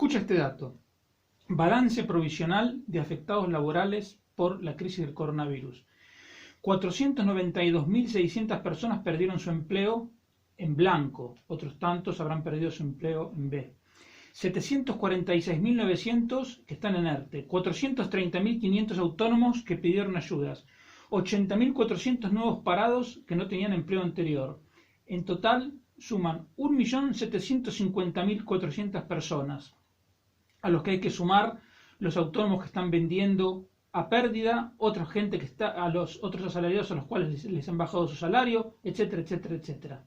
Escucha este dato. Balance provisional de afectados laborales por la crisis del coronavirus. 492.600 personas perdieron su empleo en blanco, otros tantos habrán perdido su empleo en B. 746.900 que están en ERTE, 430.500 autónomos que pidieron ayudas, 80.400 nuevos parados que no tenían empleo anterior. En total suman 1.750.400 personas, a los que hay que sumar los autónomos que están vendiendo a pérdida, otra gente que está, a los otros asalariados a los cuales les han bajado su salario, etcétera, etcétera, etcétera.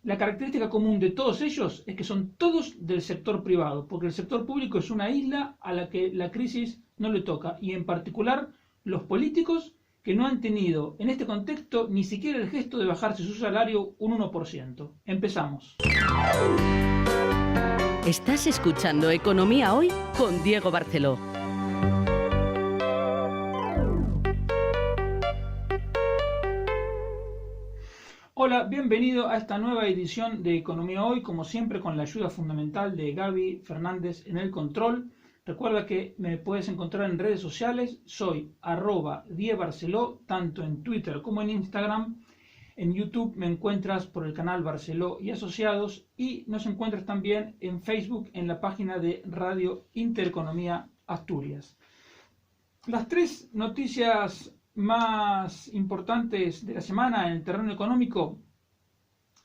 La característica común de todos ellos es que son todos del sector privado, porque el sector público es una isla a la que la crisis no le toca, y en particular los políticos que no han tenido en este contexto ni siquiera el gesto de bajarse su salario un 1%. Empezamos. Estás escuchando Economía Hoy con Diego Barceló. Hola, bienvenido a esta nueva edición de Economía Hoy, como siempre con la ayuda fundamental de Gaby Fernández en el control. Recuerda que me puedes encontrar en redes sociales, soy @diebarceló, tanto en Twitter como en Instagram. En YouTube me encuentras por el canal Barceló y Asociados, y nos encuentras también en Facebook en la página de Radio Intereconomía Asturias. Las tres noticias más importantes de la semana en el terreno económico,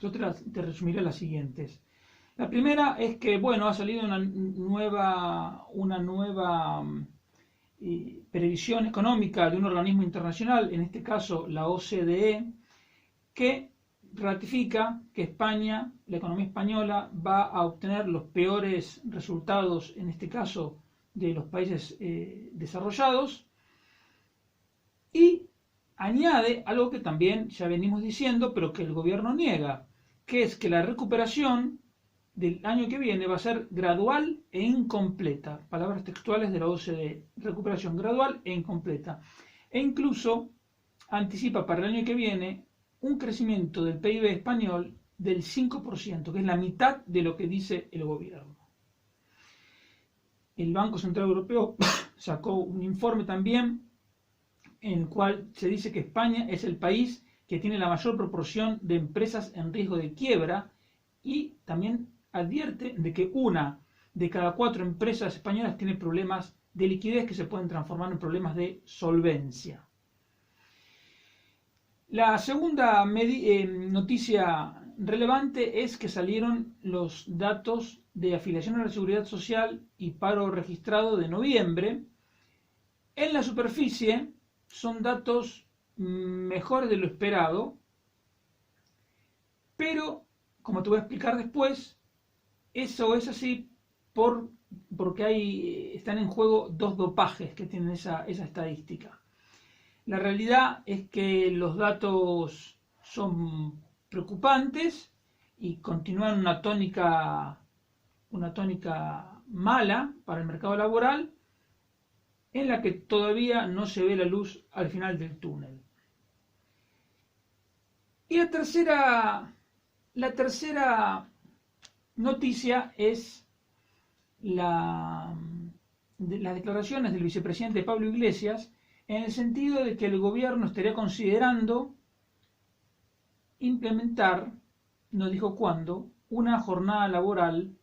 yo te resumiré las siguientes. La primera es que, ha salido una nueva previsión económica de un organismo internacional, en este caso la OCDE, que ratifica que España, la economía española, va a obtener los peores resultados, en este caso de los países desarrollados, y añade algo que también ya venimos diciendo, pero que el gobierno niega, que es que la recuperación del año que viene va a ser gradual e incompleta. Palabras textuales de la OCDE, recuperación gradual e incompleta. E incluso anticipa para el año que viene un crecimiento del PIB español del 5%, que es la mitad de lo que dice el gobierno. El Banco Central Europeo sacó un informe también en el cual se dice que España es el país que tiene la mayor proporción de empresas en riesgo de quiebra, y también advierte de que 1 de cada 4 empresas españolas tiene problemas de liquidez que se pueden transformar en problemas de solvencia. La segunda noticia relevante es que salieron los datos de afiliación a la Seguridad Social y paro registrado de noviembre. En la superficie son datos mejores de lo esperado, pero, como te voy a explicar después, eso es así porque están en juego dos dopajes que tienen esa estadística. La realidad es que los datos son preocupantes y continúan una tónica mala para el mercado laboral, en la que todavía no se ve la luz al final del túnel. Y la tercera noticia es las declaraciones del vicepresidente Pablo Iglesias, en el sentido de que el gobierno estaría considerando implementar, no dijo cuándo, una jornada laboral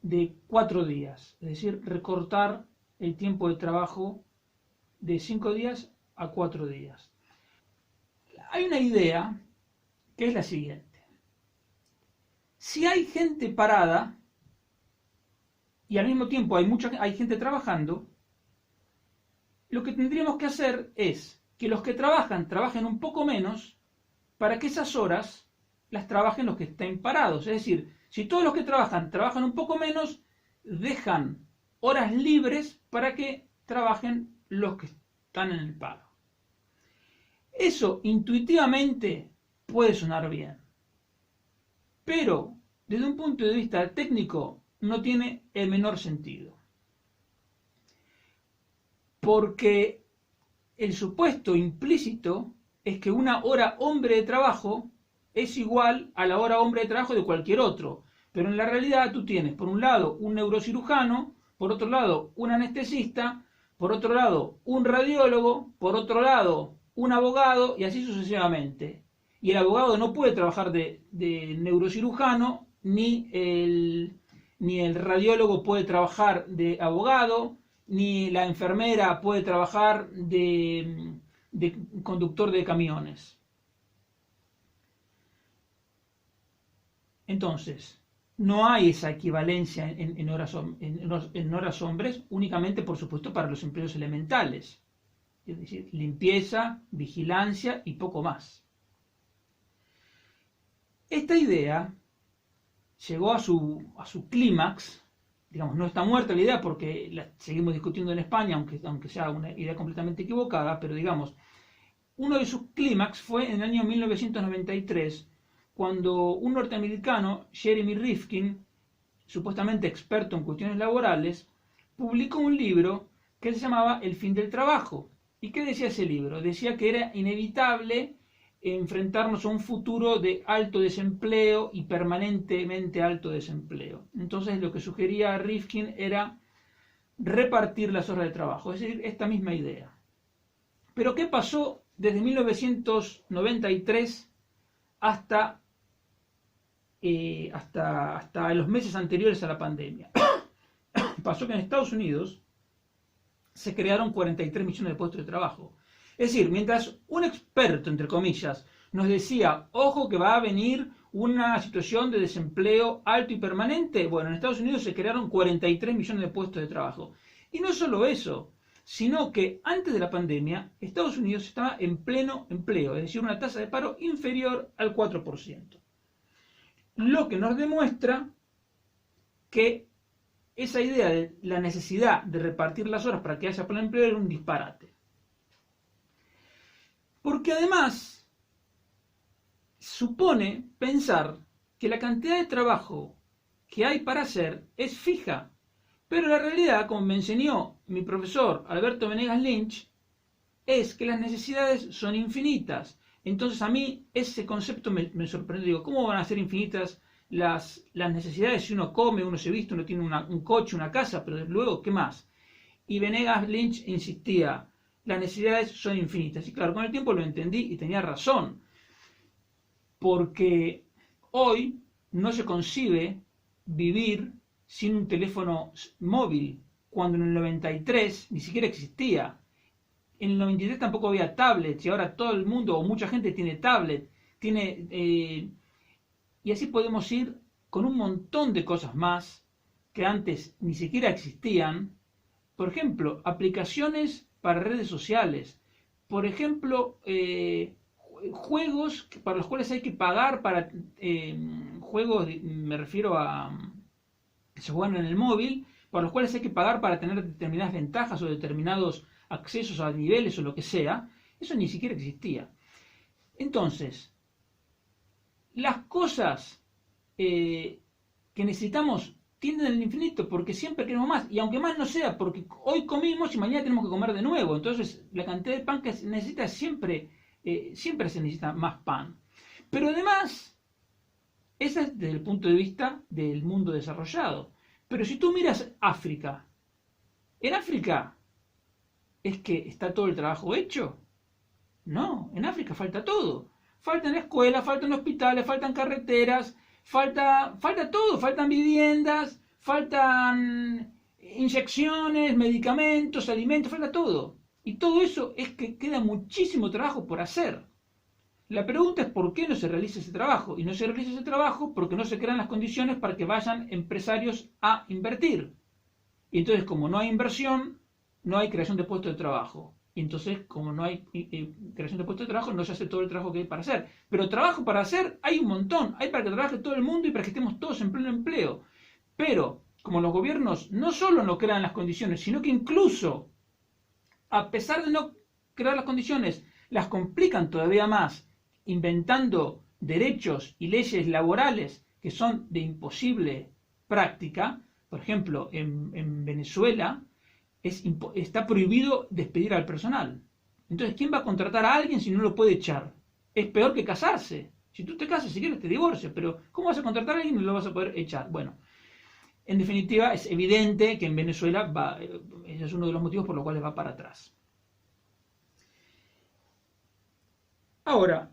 de 4 días, es decir, recortar el tiempo de trabajo de 5 días a 4 días. Hay una idea que es la siguiente: si hay gente parada y al mismo tiempo hay gente trabajando, lo que tendríamos que hacer es que los que trabajen un poco menos, para que esas horas las trabajen los que estén parados. Es decir, si todos los que trabajan un poco menos, dejan horas libres para que trabajen los que están en el paro. Eso intuitivamente puede sonar bien, pero desde un punto de vista técnico no tiene el menor sentido. Porque el supuesto implícito es que una hora hombre de trabajo es igual a la hora hombre de trabajo de cualquier otro. Pero en la realidad tú tienes, por un lado, un neurocirujano, por otro lado, un anestesista, por otro lado, un radiólogo, por otro lado, un abogado y así sucesivamente. Y el abogado no puede trabajar de neurocirujano, ni el radiólogo puede trabajar de abogado, ni la enfermera puede trabajar de conductor de camiones. Entonces, no hay esa equivalencia en horas hombres, únicamente, por supuesto, para los empleos elementales, es decir, limpieza, vigilancia y poco más. Esta idea llegó a su clímax, digamos, no está muerta la idea porque la seguimos discutiendo en España, aunque sea una idea completamente equivocada, pero digamos, uno de sus clímax fue en el año 1993, cuando un norteamericano, Jeremy Rifkin, supuestamente experto en cuestiones laborales, publicó un libro que se llamaba El fin del trabajo. ¿Y qué decía ese libro? Decía que era inevitable enfrentarnos a un futuro de alto desempleo y permanentemente alto desempleo. Entonces lo que sugería Rifkin era repartir las horas de trabajo, es decir, esta misma idea. Pero ¿qué pasó desde 1993 hasta los meses anteriores a la pandemia? Pasó que en Estados Unidos se crearon 43 millones de puestos de trabajo. Es decir, mientras un experto, entre comillas, nos decía, ojo que va a venir una situación de desempleo alto y permanente, bueno, en Estados Unidos se crearon 43 millones de puestos de trabajo. Y no solo eso, sino que antes de la pandemia, Estados Unidos estaba en pleno empleo, es decir, una tasa de paro inferior al 4%. Lo que nos demuestra que esa idea de la necesidad de repartir las horas para que haya pleno empleo era un disparate. Porque además supone pensar que la cantidad de trabajo que hay para hacer es fija. Pero la realidad, como me enseñó mi profesor Alberto Venegas Lynch, es que las necesidades son infinitas. Entonces a mí ese concepto me sorprendió. Digo, ¿cómo van a ser infinitas las necesidades si uno come, uno se viste, uno tiene un coche, una casa, pero luego, ¿qué más? Y Venegas Lynch insistía, las necesidades son infinitas. Y claro, con el tiempo lo entendí y tenía razón. Porque hoy no se concibe vivir sin un teléfono móvil, cuando en el 93 ni siquiera existía. En el 93 tampoco había tablets y ahora todo el mundo o mucha gente tiene tablet. Y así podemos ir con un montón de cosas más que antes ni siquiera existían. Por ejemplo, aplicaciones para redes sociales. Por ejemplo, juegos para los cuales hay que pagar para... juegos, me refiero a... que se juegan en el móvil, para los cuales hay que pagar para tener determinadas ventajas o determinados accesos a niveles o lo que sea. Eso ni siquiera existía. Entonces, las cosas que necesitamos tienden al infinito porque siempre queremos más, y aunque más no sea, porque hoy comimos y mañana tenemos que comer de nuevo, entonces la cantidad de pan que se necesita siempre se necesita más pan. Pero además, ese es desde el punto de vista del mundo desarrollado. Pero si tú miras África, en África ¿es que está todo el trabajo hecho? No, en África falta todo. Faltan escuelas, faltan hospitales, faltan carreteras, falta todo, faltan viviendas, faltan inyecciones, medicamentos, alimentos, falta todo. Y todo eso es que queda muchísimo trabajo por hacer. La pregunta es por qué no se realiza ese trabajo. Y no se realiza ese trabajo porque no se crean las condiciones para que vayan empresarios a invertir. Y entonces, como no hay inversión, no hay creación de puestos de trabajo. Y entonces, como no hay creación de puestos de trabajo, no se hace todo el trabajo que hay para hacer. Pero trabajo para hacer hay un montón. Hay para que trabaje todo el mundo y para que estemos todos en pleno empleo. Pero, como los gobiernos no solo no crean las condiciones, sino que incluso, a pesar de no crear las condiciones, las complican todavía más, inventando derechos y leyes laborales que son de imposible práctica. Por ejemplo, en Venezuela está prohibido despedir al personal. Entonces, ¿quién va a contratar a alguien si no lo puede echar? Es peor que casarse. Si tú te casas, si quieres, te divorcias, pero ¿cómo vas a contratar a alguien y lo vas a poder echar? Bueno, en definitiva, es evidente que en Venezuela ese es uno de los motivos por los cuales va para atrás. Ahora,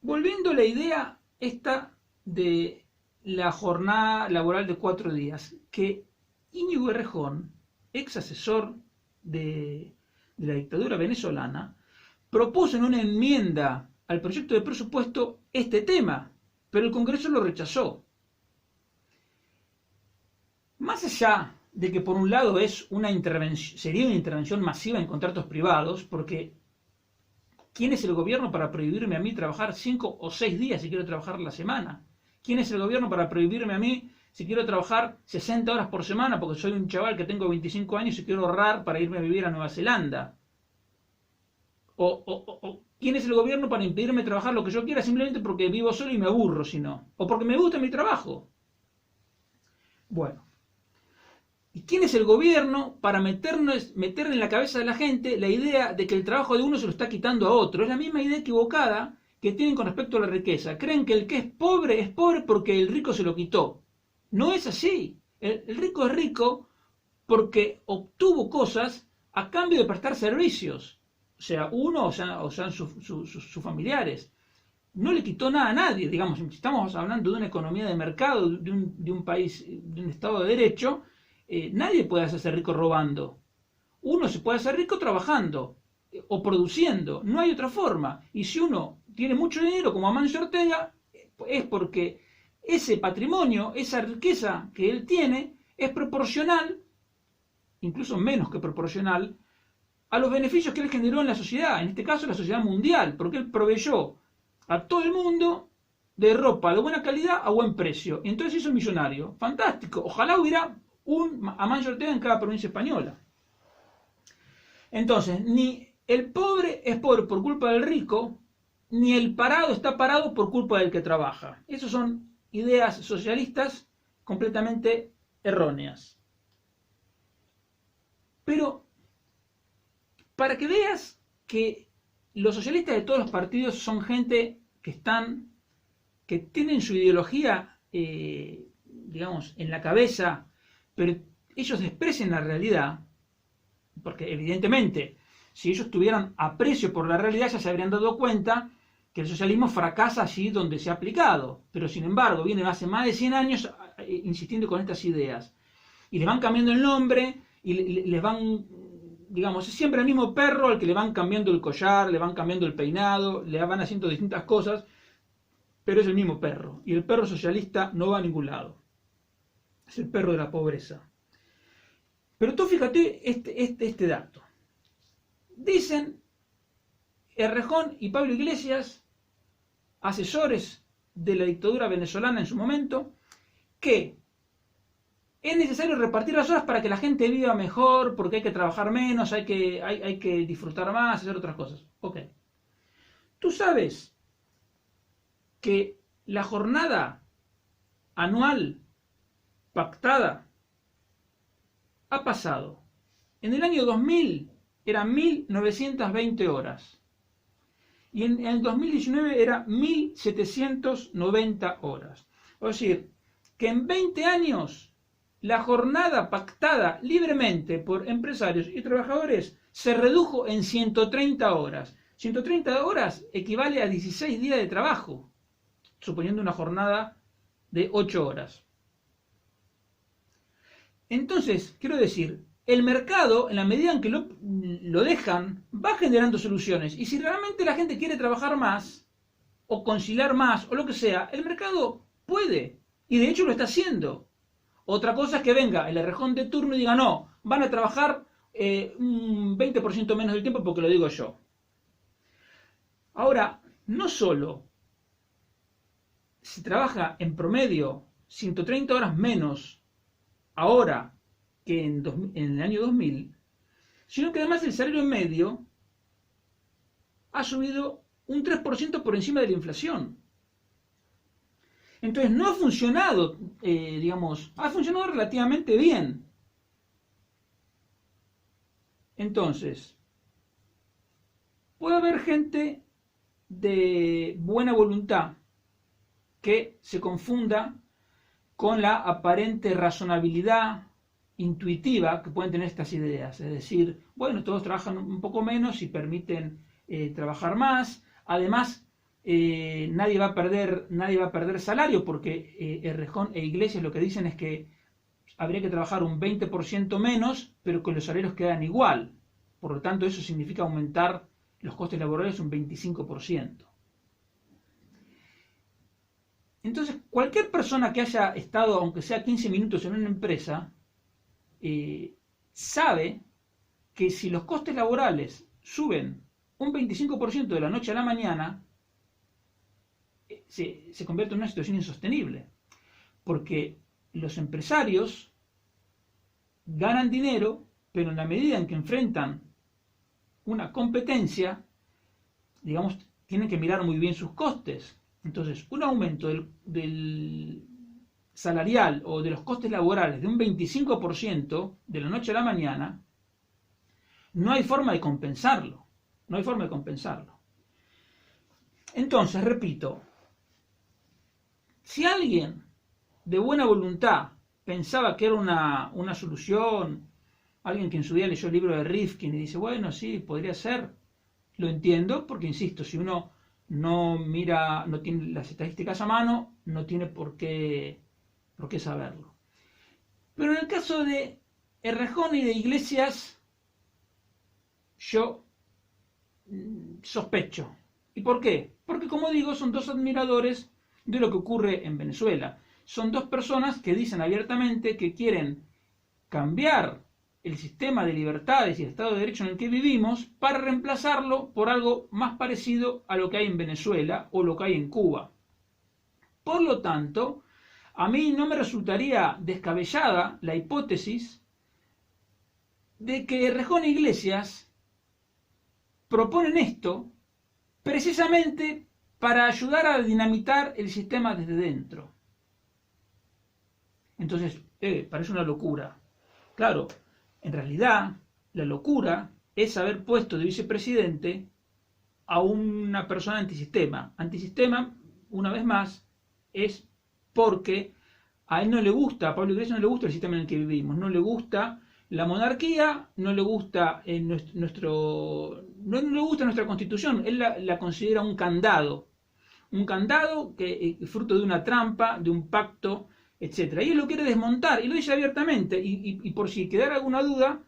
volviendo a la idea esta de la jornada laboral de 4 días, que Íñigo Errejón, ex asesor de la dictadura venezolana, propuso en una enmienda al proyecto de presupuesto este tema, pero el Congreso lo rechazó. Más allá de que por un lado sería una intervención masiva en contratos privados, porque ¿quién es el gobierno para prohibirme a mí trabajar 5 o 6 días si quiero trabajar la semana? ¿Quién es el gobierno para prohibirme a mí si quiero trabajar 60 horas por semana porque soy un chaval que tengo 25 años y quiero ahorrar para irme a vivir a Nueva Zelanda? O ¿quién es el gobierno para impedirme trabajar lo que yo quiera simplemente porque vivo solo y me aburro, si no? O porque me gusta mi trabajo. Bueno. ¿Y quién es el gobierno para meter en la cabeza de la gente la idea de que el trabajo de uno se lo está quitando a otro? Es la misma idea equivocada que tienen con respecto a la riqueza. Creen que el que es pobre porque el rico se lo quitó. No es así. El rico es rico porque obtuvo cosas a cambio de prestar servicios. O sea, uno o sean sus familiares. No le quitó nada a nadie. Digamos, si estamos hablando de una economía de mercado, de un país, de un Estado de Derecho, nadie puede hacerse rico robando. Uno se puede hacer rico trabajando o produciendo. No hay otra forma. Y si uno tiene mucho dinero, como Amancio Ortega, es porque ese patrimonio, esa riqueza que él tiene, es proporcional, incluso menos que proporcional, a los beneficios que él generó en la sociedad, en este caso la sociedad mundial, porque él proveyó a todo el mundo de ropa de buena calidad a buen precio. Y entonces hizo millonario. Fantástico. Ojalá hubiera un Amancio Ortega en cada provincia española. Entonces, ni el pobre es pobre por culpa del rico, ni el parado está parado por culpa del que trabaja. Esas son ideas socialistas completamente erróneas. Pero, para que veas que los socialistas de todos los partidos son gente que tienen su ideología, digamos, en la cabeza, pero ellos desprecian la realidad, porque evidentemente, si ellos tuvieran aprecio por la realidad, ya se habrían dado cuenta que el socialismo fracasa allí donde se ha aplicado, pero sin embargo, viene hace más de 100 años insistiendo con estas ideas, y le van cambiando el nombre, y les van, digamos, es siempre el mismo perro al que le van cambiando el collar, le van cambiando el peinado, le van haciendo distintas cosas, pero es el mismo perro, y el perro socialista no va a ningún lado. Es el perro de la pobreza. Pero tú fíjate este dato. Dicen Errejón y Pablo Iglesias, asesores de la dictadura venezolana en su momento, que es necesario repartir las horas para que la gente viva mejor, porque hay que trabajar menos, hay que disfrutar más, hacer otras cosas. Ok. Tú sabes que la jornada anual pactada ha pasado. En el año 2000 eran 1920 horas. Y en el 2019 era 1790 horas. Es decir, que en 20 años la jornada pactada libremente por empresarios y trabajadores se redujo en 130 horas. 130 horas equivale a 16 días de trabajo, suponiendo una jornada de 8 horas. Entonces, quiero decir, el mercado, en la medida en que lo dejan, va generando soluciones. Y si realmente la gente quiere trabajar más, o conciliar más, o lo que sea, el mercado puede. Y de hecho lo está haciendo. Otra cosa es que venga el Errejón de turno y diga, no, van a trabajar un 20% menos del tiempo porque lo digo yo. Ahora, no solo se trabaja en promedio 130 horas menos ahora que en el año 2000, sino que además el salario medio ha subido un 3% por encima de la inflación. Entonces no ha funcionado, digamos, ha funcionado relativamente bien. Entonces, puede haber gente de buena voluntad que se confunda con la aparente razonabilidad intuitiva que pueden tener estas ideas. Es decir, bueno, todos trabajan un poco menos y permiten trabajar más. Además, nadie va a perder salario, porque Errejón e Iglesias lo que dicen es que habría que trabajar un 20% menos, pero que los salarios quedan igual. Por lo tanto, eso significa aumentar los costes laborales un 25%. Entonces, cualquier persona que haya estado, aunque sea 15 minutos en una empresa, sabe que si los costes laborales suben un 25% de la noche a la mañana, se convierte en una situación insostenible. Porque los empresarios ganan dinero, pero en la medida en que enfrentan una competencia, digamos, tienen que mirar muy bien sus costes. Entonces, un aumento del salarial o de los costes laborales de un 25% de la noche a la mañana, no hay forma de compensarlo. No hay forma de compensarlo. Entonces, repito, si alguien de buena voluntad pensaba que era una solución, alguien que en su día leyó el libro de Rifkin y dice, bueno, sí, podría ser, lo entiendo, porque insisto, si uno no mira, no tiene las estadísticas a mano, no tiene por qué saberlo. Pero en el caso de Errejón y de Iglesias, yo sospecho. ¿Y por qué? Porque, como digo, son dos admiradores de lo que ocurre en Venezuela. Son dos personas que dicen abiertamente que quieren cambiar el sistema de libertades y el Estado de Derecho en el que vivimos para reemplazarlo por algo más parecido a lo que hay en Venezuela o lo que hay en Cuba. Por lo tanto, a mí no me resultaría descabellada la hipótesis de que Errejón e Iglesias proponen esto precisamente para ayudar a dinamitar el sistema desde dentro. Entonces, parece una locura. Claro, en realidad, la locura es haber puesto de vicepresidente a una persona antisistema. Antisistema, una vez más, es porque a él no le gusta, a Pablo Iglesias no le gusta el sistema en el que vivimos, no le gusta la monarquía, no le gusta no le gusta nuestra constitución, él la considera un candado que es fruto de una trampa, de un pacto, etc. Y él lo quiere desmontar, y lo dice abiertamente, y por si quedara alguna duda,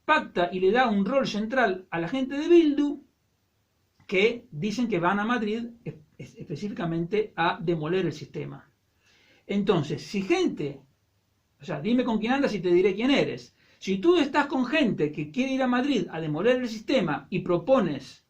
pacta y le da un rol central a la gente de Bildu, que dicen que van a Madrid específicamente a demoler el sistema. Entonces, si gente, o sea, dime con quién andas y te diré quién eres. Si tú estás con gente que quiere ir a Madrid a demoler el sistema y propones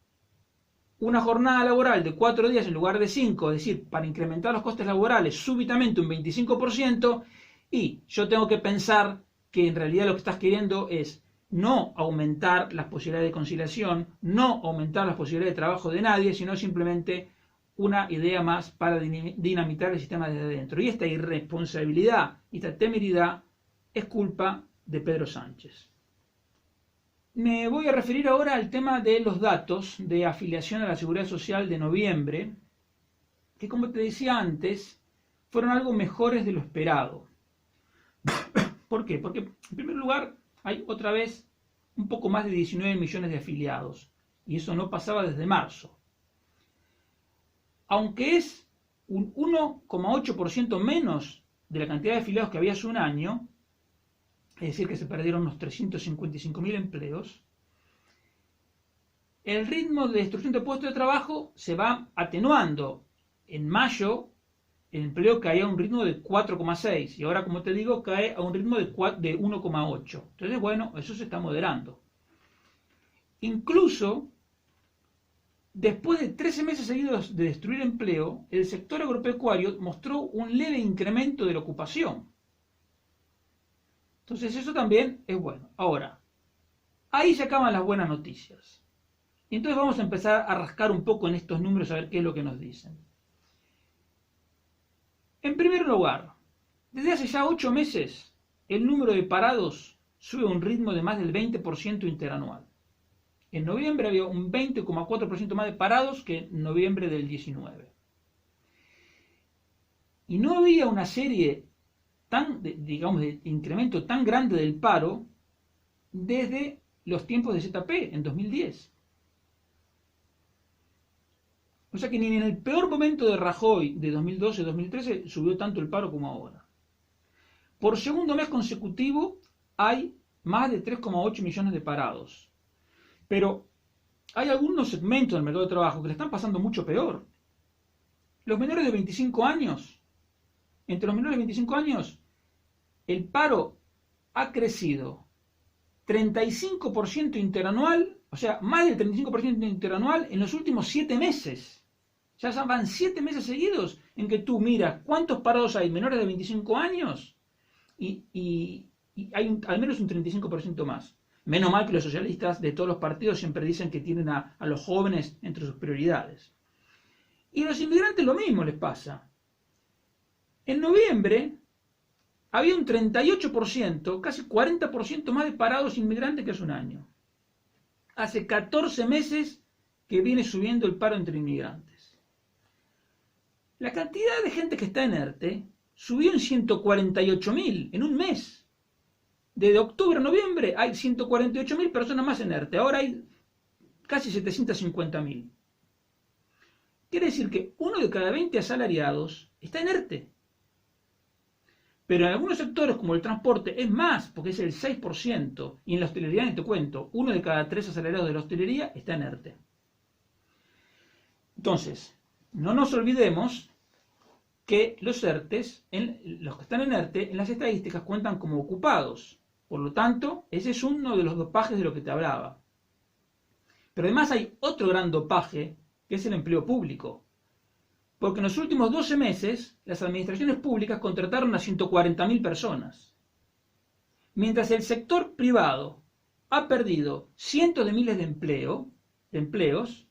una jornada laboral de 4 días en lugar de 5, es decir, para incrementar los costes laborales súbitamente un 25%, y yo tengo que pensar que en realidad lo que estás queriendo es no aumentar las posibilidades de conciliación, no aumentar las posibilidades de trabajo de nadie, sino simplemente una idea más para dinamitar el sistema desde dentro. Y esta irresponsabilidad, esta temeridad es culpa de Pedro Sánchez. Me voy a referir ahora al tema de los datos de afiliación a la Seguridad Social de noviembre, que, como te decía antes, fueron algo mejores de lo esperado. ¿Por qué? Porque, en primer lugar, hay otra vez un poco más de 19 millones de afiliados, y eso no pasaba desde marzo. Aunque es un 1,8% menos de la cantidad de afiliados que había hace un año, es decir, que se perdieron unos 355.000 empleos, el ritmo de destrucción de puestos de trabajo se va atenuando. En mayo el empleo caía a un ritmo de 4,6 y ahora, como te digo, cae a un ritmo de 1,8. Entonces, bueno, eso se está moderando. Incluso, después de 13 meses seguidos de destruir empleo, el sector agropecuario mostró un leve incremento de la ocupación. Entonces eso también es bueno. Ahora, ahí se acaban las buenas noticias. Y entonces vamos a empezar a rascar un poco en estos números a ver qué es lo que nos dicen. En primer lugar, desde hace ya 8 meses, el número de parados sube a un ritmo de más del 20% interanual. En noviembre había un 20,4% más de parados que en noviembre del 19. Y no había una serie digamos, de incremento tan grande del paro desde los tiempos de ZP en 2010. O sea que ni en el peor momento de Rajoy de 2012-2013 subió tanto el paro como ahora. Por segundo mes consecutivo hay más de 3,8 millones de parados. Pero hay algunos segmentos del mercado de trabajo que le están pasando mucho peor. Los menores de 25 años, entre los menores de 25 años, el paro ha crecido 35% interanual, o sea, más del 35% interanual en los últimos 7 meses. Ya van 7 meses seguidos en que tú miras cuántos parados hay menores de 25 años y hay al menos un 35% más. Menos mal que los socialistas de todos los partidos siempre dicen que tienen a los jóvenes entre sus prioridades. Y a los inmigrantes lo mismo les pasa. En noviembre había un 38%, casi 40% más de parados inmigrantes que hace un año. Hace 14 meses que viene subiendo el paro entre inmigrantes. La cantidad de gente que está en ERTE subió en 148.000 en un mes. Desde octubre a noviembre hay 148.000 personas más en ERTE. Ahora hay casi 750.000. Quiere decir que uno de cada 20 asalariados está en ERTE. Pero en algunos sectores, como el transporte, es más, porque es el 6%. Y en la hostelería, ni te cuento, uno de cada 3 asalariados de la hostelería está en ERTE. Entonces, no nos olvidemos que los ERTES, los que están en ERTE, en las estadísticas cuentan como ocupados. Por lo tanto, ese es uno de los dopajes de lo que te hablaba. Pero además hay otro gran dopaje, que es el empleo público. Porque en los últimos 12 meses, las administraciones públicas contrataron a 140.000 personas. Mientras el sector privado ha perdido cientos de miles de empleos,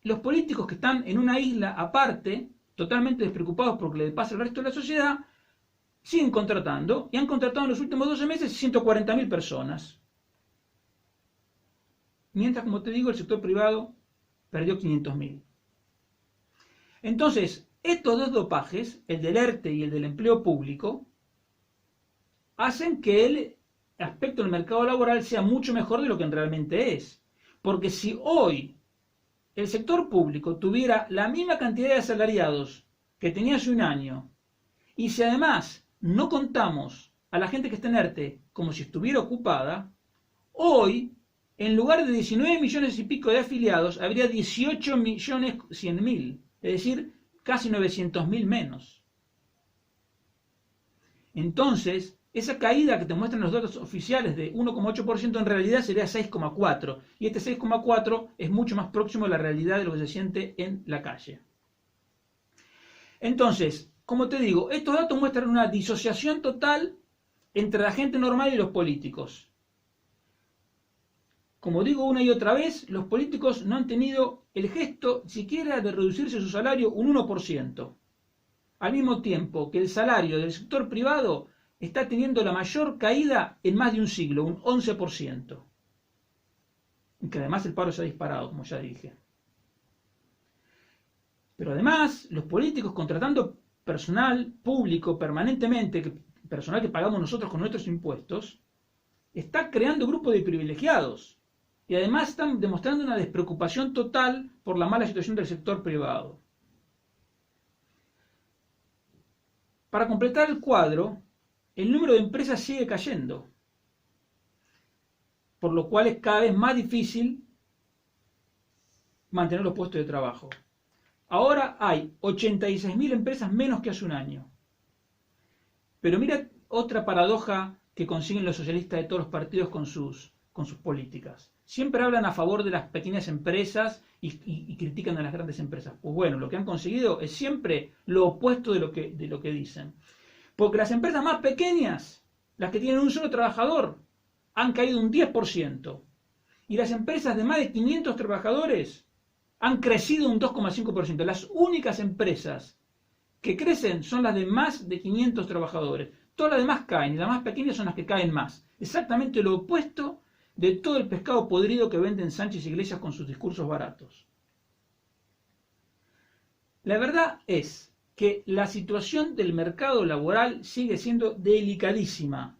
los políticos que están en una isla aparte, totalmente despreocupados por lo que le pasa al resto de la sociedad, siguen contratando y han contratado en los últimos 12 meses 140.000 personas. Mientras, como te digo, el sector privado perdió 500.000. Entonces, estos dos dopajes, el del ERTE y el del empleo público, hacen que el aspecto del mercado laboral sea mucho mejor de lo que realmente es. Porque si hoy el sector público tuviera la misma cantidad de asalariados que tenía hace un año, y si además no contamos a la gente que está en ERTE como si estuviera ocupada, hoy, en lugar de 19 millones y pico de afiliados, habría 18.100.000, es decir, casi 900.000 menos. Entonces, esa caída que te muestran los datos oficiales de 1,8% en realidad sería 6,4%, y este 6,4% es mucho más próximo a la realidad de lo que se siente en la calle. Entonces, como te digo, estos datos muestran una disociación total entre la gente normal y los políticos. Como digo una y otra vez, los políticos no han tenido el gesto siquiera de reducirse su salario un 1%, al mismo tiempo que el salario del sector privado está teniendo la mayor caída en más de un siglo, un 11%. Y que además el paro se ha disparado, como ya dije. Pero además, los políticos contratando personal público permanentemente, personal que pagamos nosotros con nuestros impuestos, está creando grupos de privilegiados. Y además están demostrando una despreocupación total por la mala situación del sector privado. Para completar el cuadro, el número de empresas sigue cayendo, por lo cual es cada vez más difícil mantener los puestos de trabajo. Ahora hay 86.000 empresas menos que hace un año. Pero mira otra paradoja que consiguen los socialistas de todos los partidos con sus políticas. Siempre hablan a favor de las pequeñas empresas y critican a las grandes empresas. Pues bueno, lo que han conseguido es siempre lo opuesto de lo que dicen. Porque las empresas más pequeñas, las que tienen un solo trabajador, han caído un 10%. Y las empresas de más de 500 trabajadores han crecido un 2,5%. Las únicas empresas que crecen son las de más de 500 trabajadores. Todas las demás caen y las más pequeñas son las que caen más. Exactamente lo opuesto de todo el pescado podrido que venden Sánchez Iglesias con sus discursos baratos. La verdad es que la situación del mercado laboral sigue siendo delicadísima.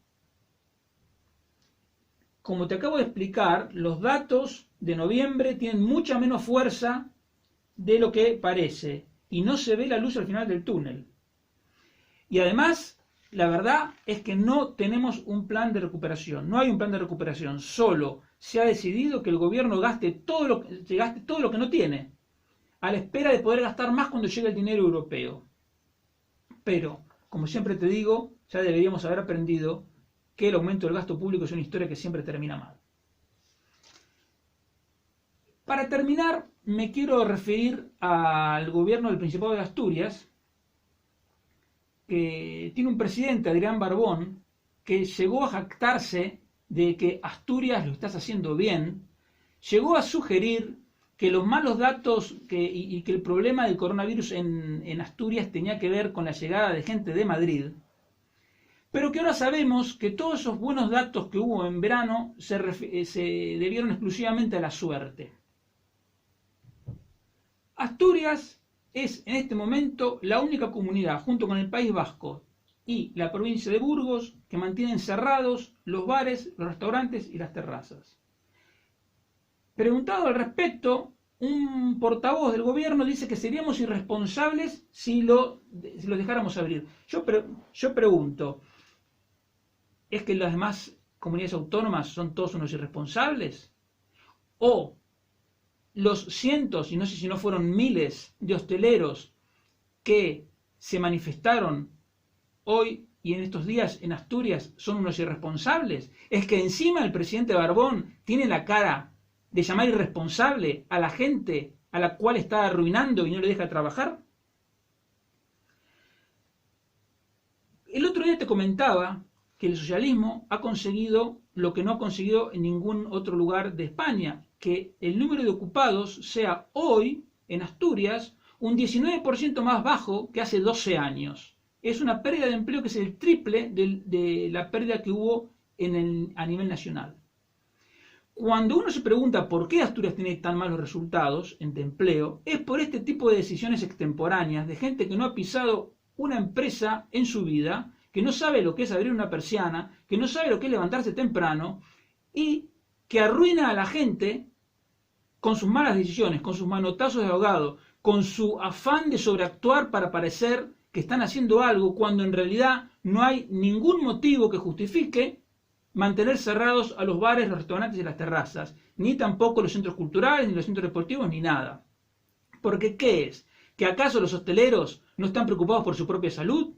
Como te acabo de explicar, los datos de noviembre tienen mucha menos fuerza de lo que parece y no se ve la luz al final del túnel. Y además, la verdad es que no tenemos un plan de recuperación, no hay un plan de recuperación, solo se ha decidido que el gobierno gaste todo lo que no tiene, a la espera de poder gastar más cuando llegue el dinero europeo. Pero, como siempre te digo, ya deberíamos haber aprendido que el aumento del gasto público es una historia que siempre termina mal. Para terminar, me quiero referir al gobierno del Principado de Asturias, que tiene un presidente, Adrián Barbón, que llegó a jactarse de que Asturias lo estás haciendo bien, llegó a sugerir que los malos datos y que el problema del coronavirus en Asturias tenía que ver con la llegada de gente de Madrid, pero que ahora sabemos que todos esos buenos datos que hubo en verano se debieron exclusivamente a la suerte. Asturias es en este momento la única comunidad, junto con el País Vasco y la provincia de Burgos, que mantienen cerrados los bares, los restaurantes y las terrazas. Preguntado al respecto, un portavoz del gobierno dice que seríamos irresponsables si los dejáramos abrir. Yo pregunto, ¿es que las demás comunidades autónomas son todos unos irresponsables? ¿O los cientos, y no sé si no fueron miles, de hosteleros que se manifestaron hoy y en estos días en Asturias son unos irresponsables? ¿Es que encima el presidente Barbón tiene la cara de llamar irresponsable a la gente a la cual está arruinando y no le deja trabajar? El otro día te comentaba que el socialismo ha conseguido lo que no ha conseguido en ningún otro lugar de España, que el número de ocupados sea hoy en Asturias un 19% más bajo que hace 12 años. Es una pérdida de empleo que es el triple de la pérdida que hubo a nivel nacional. Cuando uno se pregunta por qué Asturias tiene tan malos resultados en empleo, es por este tipo de decisiones extemporáneas de gente que no ha pisado una empresa en su vida, que no sabe lo que es abrir una persiana, que no sabe lo que es levantarse temprano y que arruina a la gente con sus malas decisiones, con sus manotazos de ahogado, con su afán de sobreactuar para parecer que están haciendo algo cuando en realidad no hay ningún motivo que justifique mantener cerrados a los bares, los restaurantes y las terrazas, ni tampoco los centros culturales, ni los centros deportivos, ni nada. Porque ¿qué es? ¿Que acaso los hosteleros no están preocupados por su propia salud?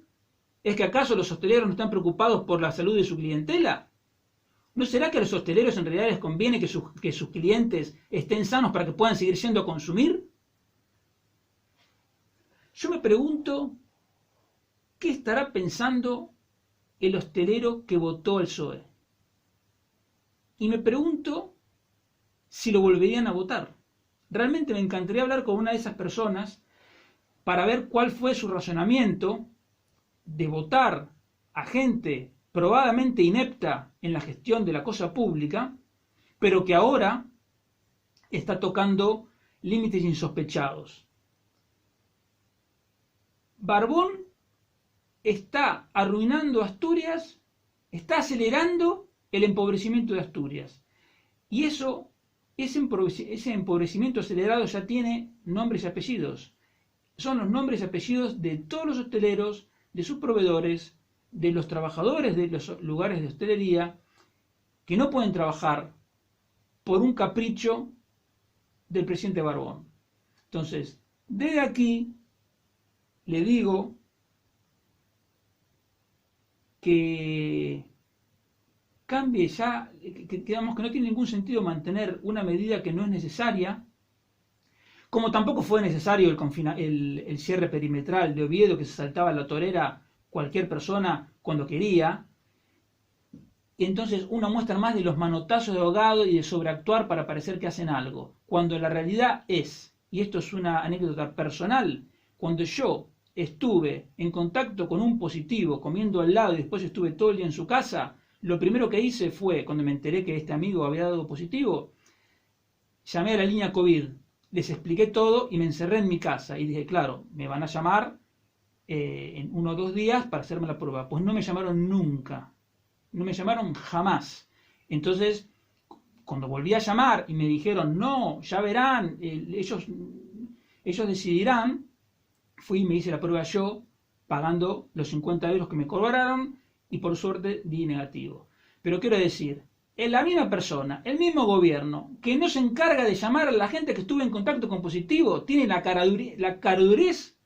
¿Es que acaso los hosteleros no están preocupados por la salud de su clientela? ¿No será que a los hosteleros en realidad les conviene que sus clientes estén sanos para que puedan seguir yendo a consumir? Yo me pregunto, ¿qué estará pensando el hostelero que votó el PSOE? Y me pregunto si lo volverían a votar. Realmente me encantaría hablar con una de esas personas para ver cuál fue su razonamiento de votar a gente probadamente inepta en la gestión de la cosa pública, pero que ahora está tocando límites insospechados. Barbón está arruinando Asturias, está acelerando el empobrecimiento de Asturias. Y ese empobrecimiento acelerado ya tiene nombres y apellidos. Son los nombres y apellidos de todos los hosteleros, de sus proveedores, de los trabajadores de los lugares de hostelería, que no pueden trabajar por un capricho del presidente Barbón. Entonces, desde aquí le digo que cambie ya, digamos que no tiene ningún sentido mantener una medida que no es necesaria, como tampoco fue necesario el cierre perimetral de Oviedo, que se saltaba la torera cualquier persona cuando quería. Y entonces una muestra más de los manotazos de ahogado y de sobreactuar para parecer que hacen algo, cuando la realidad es, y esto es una anécdota personal, cuando yo estuve en contacto con un positivo comiendo al lado y después estuve todo el día en su casa, Lo primero que hice fue, cuando me enteré que este amigo había dado positivo, llamé a la línea COVID, les expliqué todo y me encerré en mi casa. Y dije, claro, me van a llamar en 1 o 2 días para hacerme la prueba. Pues no me llamaron nunca, no me llamaron jamás. Entonces, cuando volví a llamar y me dijeron, no, ya verán, ellos decidirán, fui y me hice la prueba yo, pagando los 50 euros que me cobraron, y por suerte di negativo. Pero quiero decir, es la misma persona, el mismo gobierno, que no se encarga de llamar a la gente que estuvo en contacto con positivo, tiene la caradurez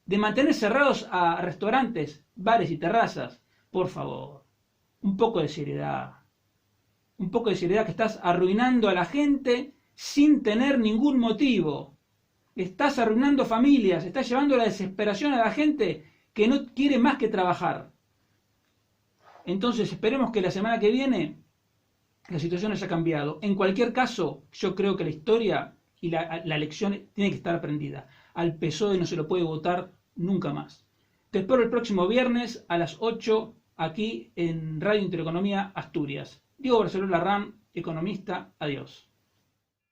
de mantener cerrados a restaurantes, bares y terrazas. Por favor, un poco de seriedad. Un poco de seriedad, que estás arruinando a la gente sin tener ningún motivo. Estás arruinando familias, estás llevando la desesperación a la gente que no quiere más que trabajar. Entonces esperemos que la semana que viene la situación haya cambiado. En cualquier caso, yo creo que la historia y la lección tiene que estar aprendida. Al PSOE no se lo puede votar nunca más. Te espero el próximo viernes a las 8 aquí en Radio Intereconomía Asturias. Diego Barceló Larrán, economista. Adiós.